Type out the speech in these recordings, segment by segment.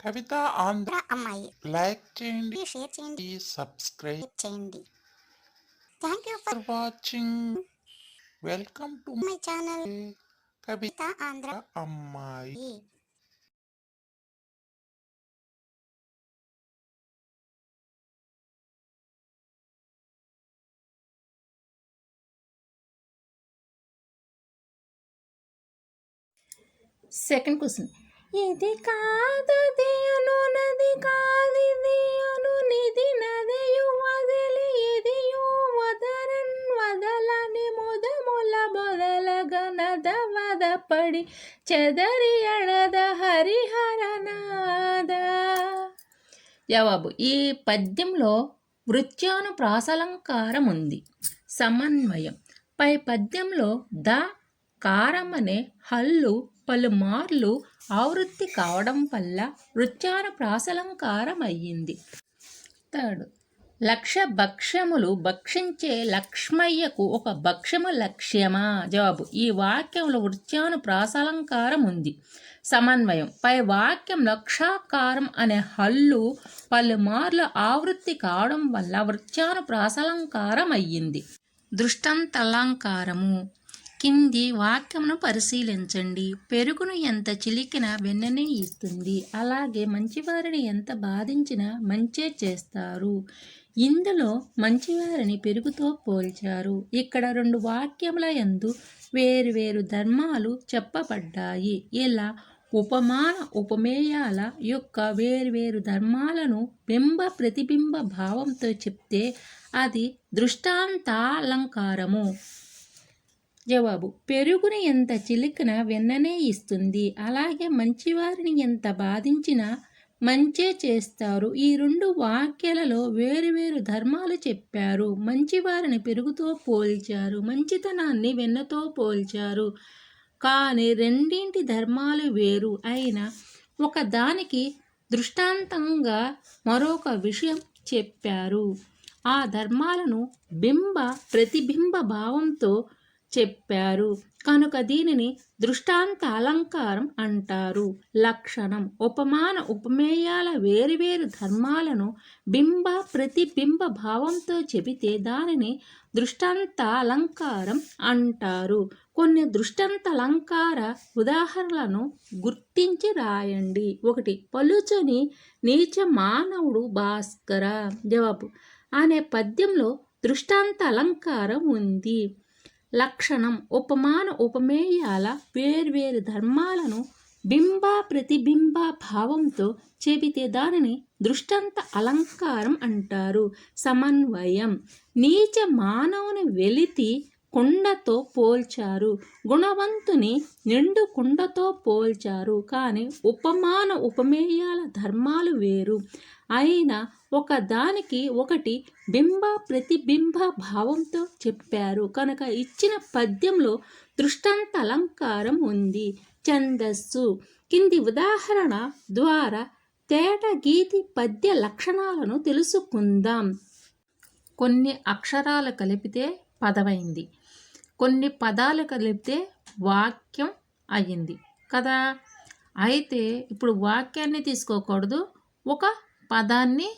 కవిత ఆంధ్ర అమ్మాయి లైక్ చేయండి, షేర్ చేయండి, సబ్స్క్రైబ్ చేయండి. Thank you for watching. Welcome to my channel Kavitha Andhra అమ్మాయి. Second question. ఇది కాదది అనునది కాదిది అను నిధి నదయు వదిలి ఇదియు వదరన్ వదలని ముదముల బొదలగనద వదపడి చెదరి అడద హరిహరనాద. జవాబు: ఈ పద్యంలో వృత్యానుప్రాసాలంకారం ఉంది. సమన్వయం. పై పద్యంలో ద కారం అనే హల్లు పలుమార్లు ఆవృత్తి కావడం వల్ల వృత్యానుప్రాసాలంకారం అయ్యింది. థర్డ్, లక్ష భక్ష్యములు భక్షించే లక్ష్మయ్యకు ఒక భక్ష్యము లక్ష్యమా? జవాబు: ఈ వాక్యంలో వృత్యానుప్రాసాలంకారం ఉంది. సమన్వయం. పై వాక్యంలో క్షకారం అనే హల్లు పలుమార్లు ఆవృత్తి కావడం వల్ల వృత్యానుప్రాసాలంకారం అయ్యింది. దృష్టాంతాలంకారము. కింది వాక్యమును పరిశీలించండి. పెరుగును ఎంత చిలికినా వెన్ననే ఇస్తుంది, అలాగే మంచివారిని ఎంత బాధించినా మంచే చేస్తారు. ఇందులో మంచివారిని పెరుగుతో పోల్చారు. ఇక్కడ రెండు వాక్యముల యందు వేరువేరు ధర్మాలు చెప్పబడ్డాయి. ఇలా ఉపమాన ఉపమేయాల యొక్క వేర్వేరు ధర్మాలను బింబ ప్రతిబింబ భావంతో చెప్తే అది దృష్టాంతాలంకారము. జవాబు: పెరుగుని ఎంత చిలికినా వెన్ననే ఇస్తుంది, అలాగే మంచివారిని ఎంత బాధించినా మంచే చేస్తారు. ఈ రెండు వాక్యాలలో వేరువేరు ధర్మాలు చెప్పారు. మంచివారిని పెరుగుతో పోల్చారు, మంచితనాన్ని వెన్నతో పోల్చారు. కానీ రెండింటి ధర్మాలు వేరు అయినా ఒకదానికి దృష్టాంతంగా మరొక విషయం చెప్పారు. ఆ ధర్మాలను బింబ ప్రతిబింబ భావంతో చెప్పారు కనుక దీనిని దృష్టాంత అలంకారం అంటారు. లక్షణం. ఉపమాన ఉపమేయాల వేరువేరు ధర్మాలను బింబ ప్రతిబింబ భావంతో చెబితే దానిని దృష్టాంత అలంకారం అంటారు. కొన్ని దృష్టాంత అలంకార ఉదాహరణలను గుర్తించి రాయండి. 1. పలుచని నీచ మానవుడు భాస్కర. జవాబు: అనే పద్యంలో దృష్టాంత అలంకారం ఉంది. లక్షణం. ఉపమాన ఉపమేయాల వేర్వేరు ధర్మాలను బింబ ప్రతిబింబ భావంతో చెబితే దానిని దృష్టాంత అలంకారం అంటారు. సమన్వయం. నీచ మానవుని వెలితి కుండతో పోల్చారు, గుణవంతుని నిండు కుండతో పోల్చారు. కానీ ఉపమాన ఉపమేయాల ధర్మాలు వేరు అయినా ఒకదానికి ఒకటి బింబ ప్రతిబింబ భావంతో చెప్పారు కనుక ఇచ్చిన పద్యంలో దృష్టాంత అలంకారం ఉంది. ఛందస్సు. కింది ఉదాహరణ ద్వారా తేట గీతి పద్య లక్షణాలను తెలుసుకుందాం. కొన్ని అక్షరాలు కలిపితే పదమైంది, కొన్ని పదాలు కలిపితే వాక్యం అయ్యింది కదా. అయితే ఇప్పుడు వాక్యాన్ని తీసుకోకూడదు, ఒక పదాన్ని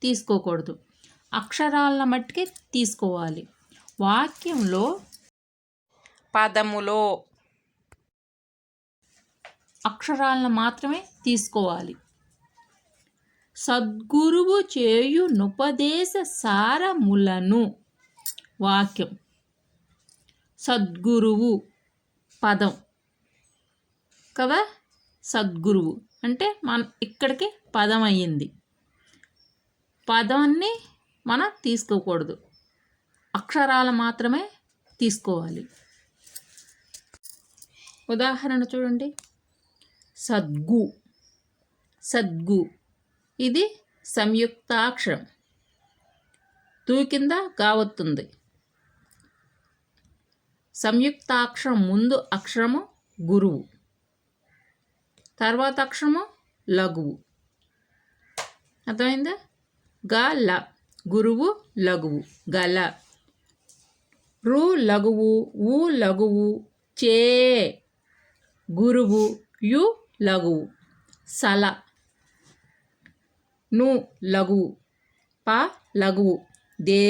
తీసుకోకూడదు, అక్షరాల మట్టుకే తీసుకోవాలి. వాక్యంలో పదములో అక్షరాలను మాత్రమే తీసుకోవాలి. సద్గురువు చేయు నుపదేశ సారములను. వాక్యం సద్గురువు పదం కదా. సద్గురువు అంటే ఇక్కడికి పదం అయ్యింది. పదాన్ని మనం తీసుకోకూడదు, అక్షరాలు మాత్రమే తీసుకోవాలి. ఉదాహరణ చూడండి. సద్గు. సద్గు ఇది సంయుక్తాక్షరం. తూ కింద గావత్తుంది. సంయుక్తాక్షరం ముందు అక్షరము గురువు, తర్వాత అక్షరము లఘువు. అర్థమైందా? గల గురువు లఘువు గల. రు లఘువు, ఊ లఘువు, చే గురువు, యు లఘువు. సల ను లఘువు, ప లఘువు, దే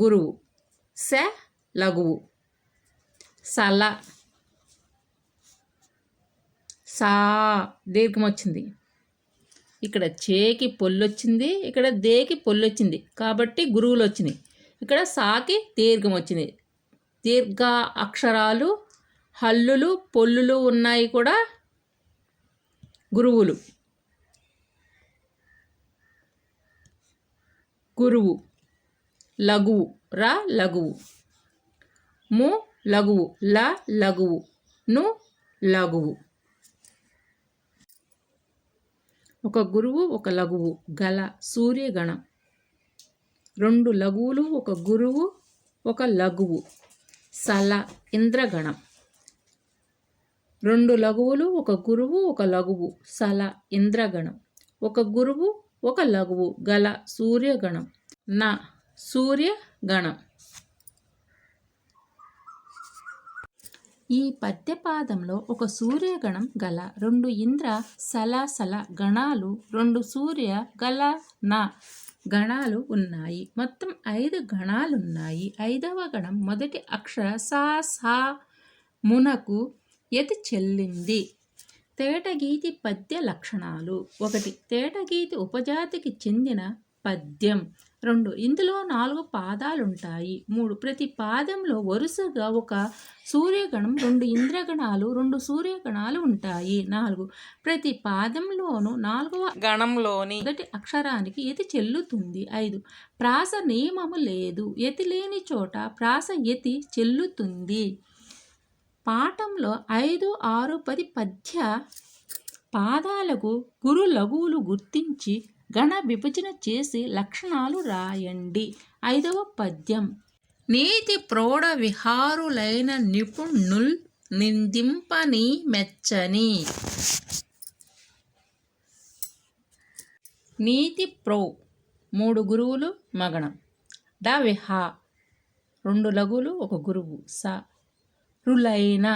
గురువు, స లఘువు, సల, సా దీర్ఘం వచ్చింది. ఇక్కడ చేకి పొల్లొచ్చింది, ఇక్కడ దేకి పొల్లొచ్చింది కాబట్టి గురువులు వచ్చినాయి. ఇక్కడ సాకి దీర్ఘం వచ్చింది. దీర్ఘ అక్షరాలు హల్లులు పొల్లులు ఉన్నాయి కూడా గురువులు. గురువు లఘువు, ర లఘువు, ము లఘువు, ల లఘువు, ను లఘువు. ఒక గురువు ఒక లఘువు గల సూర్యగణం. 2 లఘువులు ఒక గురువు ఒక లఘువు సల ఇంద్రగణం. 2 లఘువులు ఒక గురువు ఒక లఘువు సల ఇంద్రగణం. ఒక గురువు ఒక లఘువు గల సూర్యగణం న సూర్యగణం. ఈ పద్యపాదంలో ఒక సూర్యగణం గల 2 ఇంద్ర సల గణాలు 2 సూర్య గల న గణాలు ఉన్నాయి. మొత్తం 5 గణాలున్నాయి. 5వ గణం మొదటి అక్షర సా మునకు యతి చెల్లింది. తేటగీతి పద్య లక్షణాలు. 1. తేటగీతి ఉపజాతికి చెందిన పద్యం. 2. ఇందులో 4 పాదాలుంటాయి. 3. ప్రతి పాదంలో వరుసగా ఒక సూర్యగణం 2 ఇంద్రగణాలు 2 సూర్యగణాలు ఉంటాయి. 4. ప్రతి పాదంలోనూ 4వ గణంలోని మొదటి అక్షరానికి యతి చెల్లుతుంది. 5. ప్రాస నియమము లేదు. యతి లేని చోట ప్రాస యతి చెల్లుతుంది. పాఠంలో 5, 6, 10 పద్య పాదాలకు గురు లఘువులు గుర్తించి గణ విభజన చేసి లక్షణాలు రాయండి. 5వ పద్యం. నీతి ప్రౌఢ విహారులైన నిపుణుల్ నిందింపని మెచ్చని. నీతి ప్రౌ 3 గురువులు మగణం. డ విహ 2 లఘువులు ఒక గురువు. స రులైన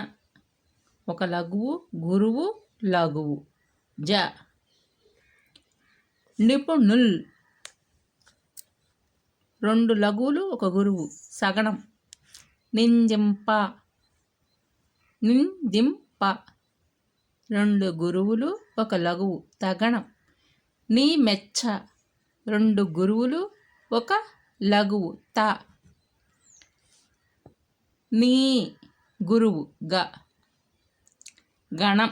1 లఘువు గురువు లఘువు. జ నిపుణుల్ 2 లఘువులు ఒక గురువు సగణం. నిందింప 2 గురువులు ఒక లఘువు తగణం. నీ మెచ్చ 2 గురువులు ఒక లఘువు త. నీ గురువు గ గణం.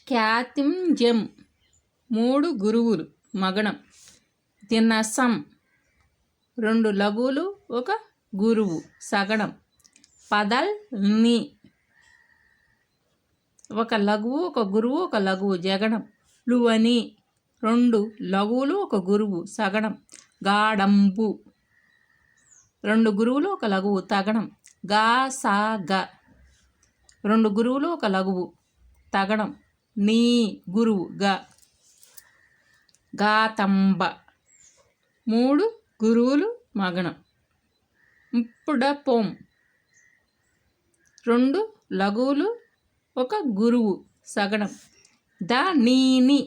ఖ్యాతింజం 3 గురువులు మగణం. దినసం 2 లఘువులు ఒక గురువు సగణం. పదల్ ని 1 లఘువు ఒక గురువు ఒక లఘువు జగణం. లువని 2 లఘువులు ఒక గురువు సగణం. గాడంబు 2 గురువులు ఒక లఘువు తగణం. గా సా గ 2 గురువులు ఒక లఘువు తగణం. నీ గురువు గ. గాతంబ 3 గురువులు మగణం. ఇప్పుడపోం 2 లఘువులు ఒక గురువు సగణం. ద నీని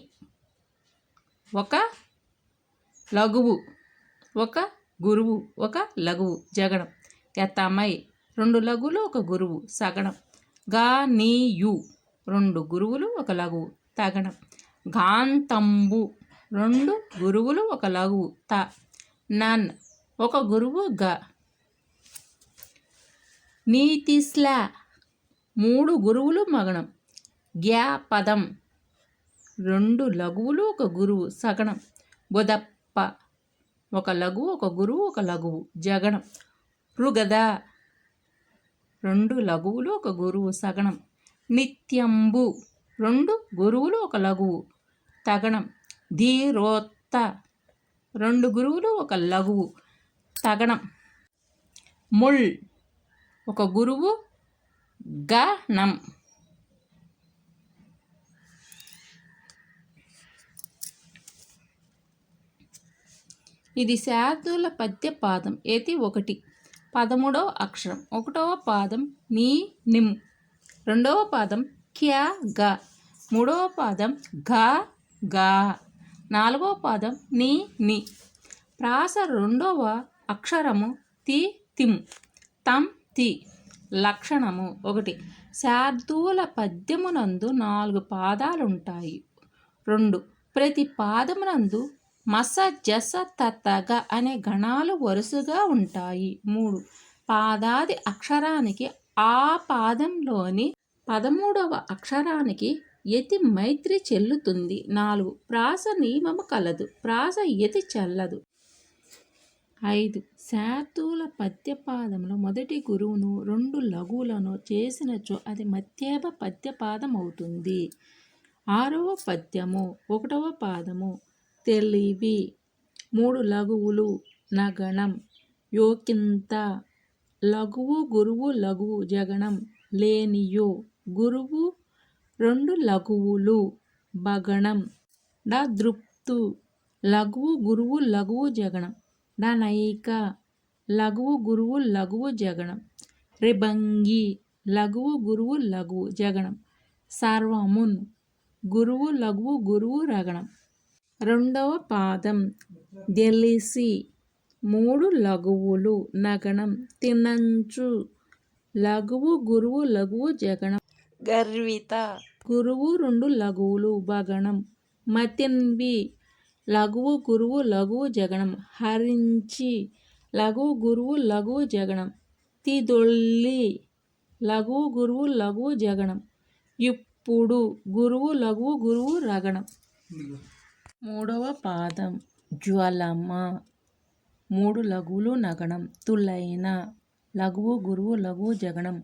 1 లఘువు ఒక గురువు ఒక లఘువు జగణం. యతమై 2 లఘువులు ఒక గురువు సగణం. గా నీయు 2 గురువులు ఒక లఘువు తగణం. గాంతంబు 2 గురువులు ఒక లఘువు త. నన్ 1 గురువు గ. నీతిస్ల 3 గురువులు మగణం. గ్యా పదం 2 లఘువులు ఒక గురువు సగణం. బుధప్ప 1 లఘువు ఒక గురువు ఒక లఘువు జగణం. రుగద 2 లఘువులు ఒక గురువు సగణం. నిత్యంబు 2 గురువులు ఒక లఘువు తగణం. ధీరోత్త 2 గురువులు ఒక లఘువు తగణం. ముల్ 1 గురువు గణం. ఇది శార్దూల పద్య పాదం. యతి 1. 13వ అక్షరం. 1వ పాదం నీ నిమ్. 2వ పాదం క్యా గ. మూడవ పాదం ఘ గా. నాలుగవ పాదం ని. ప్రాస రెండవ అక్షరము తి తిం తం తి. లక్షణము 1. శార్దూల పద్యమునందు 4 పాదాలుంటాయి. 2. ప్రతి పాదమునందు మస జస తతగ అనే గణాలు వరుసగా ఉంటాయి. 3. పాదాది అక్షరానికి ఆ పాదంలోని 13వ అక్షరానికి యతి మైత్రి చెల్లుతుంది. 4. ప్రాస నియమము కలదు. ప్రాస యతి చెల్లదు. 5. శార్దూల పద్యపాదములో మొదటి గురువును 2 లఘువులను చేసినచో అది మధ్యేప పద్యపాదమవుతుంది. 6వ పద్యము 1వ పాదము తెలివి 3 లఘువులు నగణం యోకింత లఘువు గురువు లఘువు జగణం లేనియో గురువు 2 లఘువులు భగణం దృప్తు లఘువు గురువు లఘువు జగణం నైక లఘువు గురువు లఘువు జగణం రిభంగి లఘువు గురువు లఘువు జగణం సర్వమున్ గురువు లఘువు గురువు రగణం. 2వ పాదం దెలిసి 3 లఘువులు నగణం తినంచు లఘువు గురువు లఘువు జగణం గర్విత గురువు 2 లఘువులు భగణం మతిన్వి లఘువు గురువు లఘువు జగణం హరించి లఘువు గురువు లఘువు జగణం తిదొల్లి లఘువు గురువు లఘువు జగణం ఇప్పుడు గురువు లఘువు గురువు రగణం. 3వ పాదం జ్వలమ 3 లఘువులు నగణం తులైన లఘువు గురువు లఘువు జగణం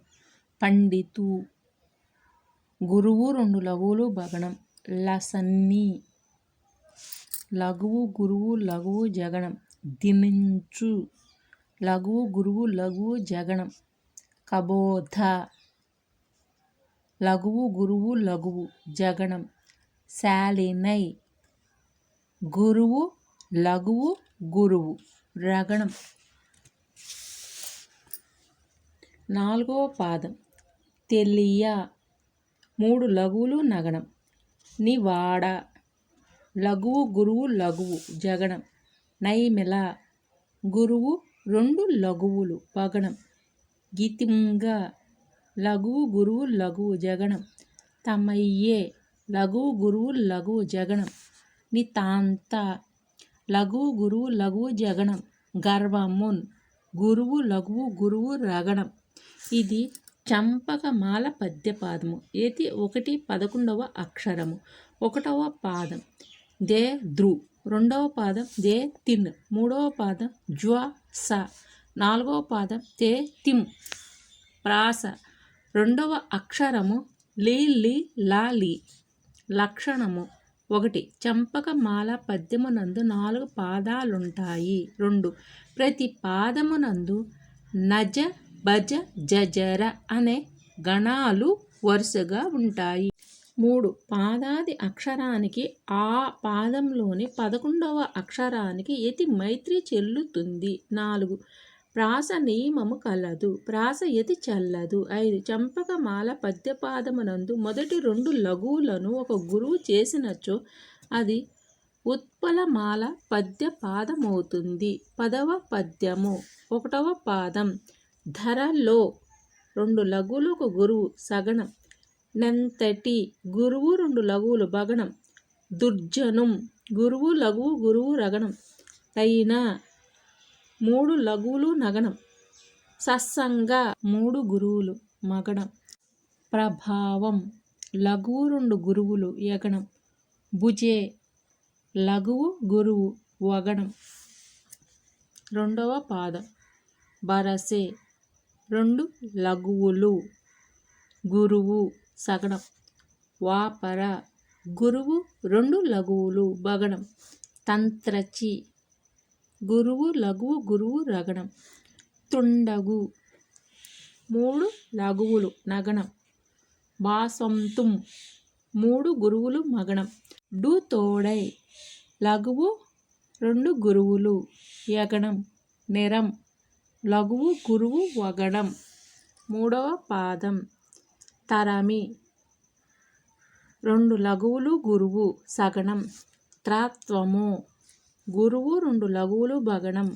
పండితు గురువు 2 లఘువులు భగణం లసన్ని లఘువు గురువు లఘువు జగణం దిమించు లఘువు గురువు లఘువు జగణం కబోధ లఘువు గురువు లఘువు జగణం శాలినై గురువు లఘువు గురువు రగణం. 4వ పాదం తెలియ 3 లఘువులు నగణం నివాడ లఘువు గురువు లఘువు జగణం నైమిల గురువు 2 లఘువులు పగణం గితింగ లఘువు గురువు లఘువు జగణం తమయ్యే లఘువు గురువు లఘువు జగణం నితాంత లఘువు గురువు లఘువు జగణం గర్వమున్ గురువు లఘువు గురువు రగణం. ఇది చంపకమాల పద్యపాదము. యతి 1 11వ అక్షరము. 1వ పాదం దే ద్రు 2వ పాదం దే తిన్ 3వ పాదం జ్వ స 4వ పాదం తే తిం. ప్రాస 2వ అక్షరము లి లి లా లి. లక్షణము 1. చంపకమాల పద్యమునందు 4 పాదాలుంటాయి. 2. ప్రతి పాదమునందు నజ భజ జజర అనే గణాలు వరుసగా ఉంటాయి. 3. పాదాది అక్షరానికి ఆ పాదంలోని 11వ అక్షరానికి యతి మైత్రి చెల్లుతుంది. 4. ప్రాస నియమము కలదు. ప్రాస యతి చెల్లదు. 5. చంపకమాల పద్యపాదమునందు మొదటి 2 లఘువులను ఒక గురువు చేసినచో అది ఉత్పలమాల పద్యపాదమవుతుంది. 10వ పద్యము 1వ పాదం ధరలో 2 లఘువులు ఒక గురువు సగణం నెంతటి గురువు 2 లఘువులు భగణం దుర్జనం గురువు లఘువు గురువు రగణం తైన 3 లఘువులు నగణం సత్సంగ 3 గురువులు మగణం ప్రభావం లఘువు 2 గురువులు యగణం భుజే లఘువు గురువు వగణం. 2వ పాదం బరసే 2 లఘువులు గురువు సగణం వాపర గురువు 2 లఘువులు భగణం తంత్రచి గురువు లఘువు గురువు రగణం తుండగు 3 లఘువులు నగణం బాసంతుం 3 గురువులు మగణం డు తోడై లఘువు 2 గురువులు యగణం నిరం లఘువు గురువు వగణం. 3వ పాదం తరమి రెండు లఘువులు గురువు సగణం. త్రాత్వము గురువు రెండు లఘువులు భగణం.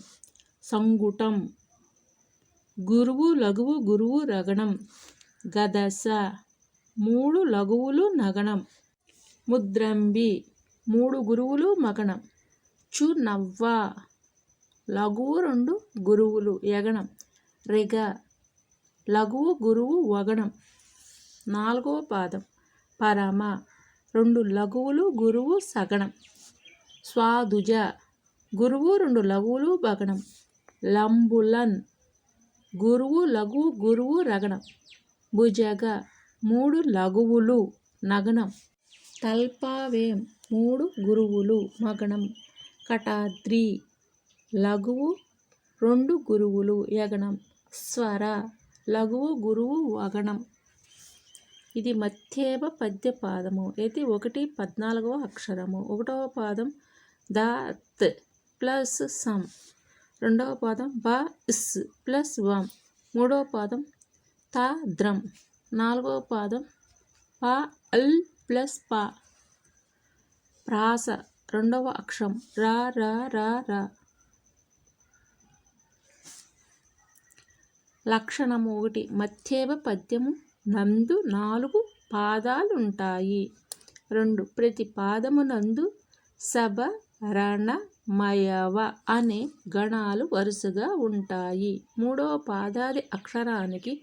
సంగుటం గురువు లఘువు గురువు రగణం. గదస మూడు లఘువులు నగణం. ముద్రంబి మూడు గురువులు మగణం. చునవ్వ లఘువు రెండు గురువులు యగణం. రిగ లఘువు గురువు వగణం. 4వ పాదం పరమ రెండు లఘువులు గురువు సగణం. స్వాదుజ గురువు రెండు లఘువులు భగణం. లంబులన్ గురువు లఘువు గురువు రగణం. భుజగ మూడు లఘువులు నగణం. తల్పావేం మూడు గురువులు మగణం. కటాద్రి లఘువు రెండు గురువులు యగణం. స్వర లఘువు గురువు వగణం. ఇది మధ్యేవ పద్య పాదము. ఇది 1 అక్షరము. 1వ పాదం దత్ ప్లస్ సం. 2వ పాదం బ ఇస్ ప్లస్ వం. 3వ పాదం త ద్రం. 4వ పాదం ప అల్ ప్లస్ ప. ప్రాస 2వ అక్షరం రా రా రా రా. లక్షణము 1 మధ్యేవ పద్యము నందు 4 పాదాలుంటాయి. 2 ప్రతి పాదమునందు సభ రణ మయవ అనే గణాలు వరుసగా ఉంటాయి. 3వ పాదాది అక్షరానికి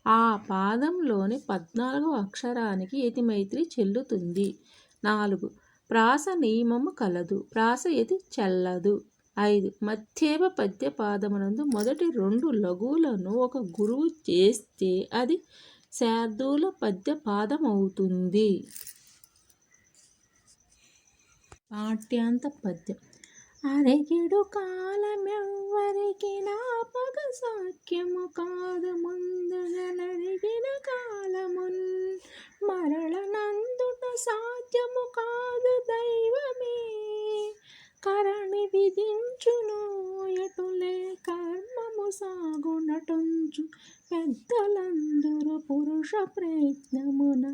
ఆ పాదంలోని 14వ అక్షరానికి యతిమైత్రి చెల్లుతుంది. 4 ప్రాస నియమము కలదు. ప్రాస యతి చెల్లదు. 5 మధ్యేవ పద్య పాదమునందు మొదటి 2 లఘువులను ఒక గురువు చేస్తే అది శార్దూల పద్య పాదమవుతుంది. పాఠ్యాంత పద్యం. అరిగిడు కాలమెవ్వరికి నాపగ సాఖ్యము కాదు ముందుగనరిగిన కాలమున్ మరల నందుట సాధ్యము కాదు దైవమే కరణి విధించును ఎటులే కర్మము సాగునటుంచు పెద్దలందరూ పురుష ప్రయత్నమున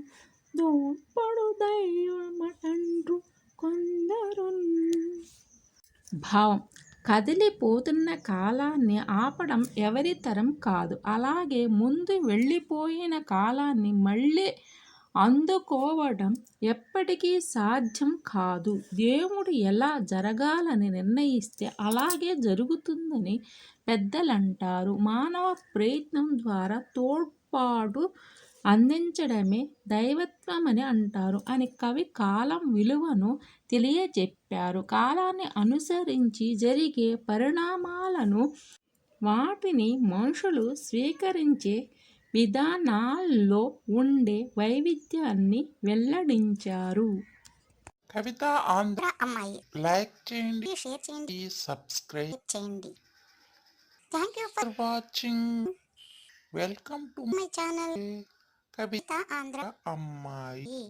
దోడ్పడు దైవమటండ్రు కొందరున్. భావం కదిలిపోతున్న కాలాన్ని ఆపడం ఎవరి తరం కాదు. అలాగే ముందు వెళ్ళిపోయిన కాలాన్ని మళ్ళీ అందుకోవడం ఎప్పటికీ సాధ్యం కాదు. దేవుడు ఎలా జరగాలని నిర్ణయిస్తే అలాగే జరుగుతుందని పెద్దలంటారు. మానవ ప్రయత్నం ద్వారా తోడ్పాటు అందించడమే దైవత్వమని అంటారు అని కవి కాలం విలువను తెలియజెప్పారు. కాలాన్ని అనుసరించి జరిగే పరిణామాలను వాటిని మనుషులు స్వీకరించే విధానాల్లో ఉండే వైవిధ్యాన్ని వెల్లడించారు. కవిత ఆంధ్ర అమ్మాయి లైక్ చేయండి, షేర్ చేయండి, సబ్స్క్రైబ్ చేయండి. Thank you for for watching. Welcome to my channel Kavitha Andhra అమ్మాయి.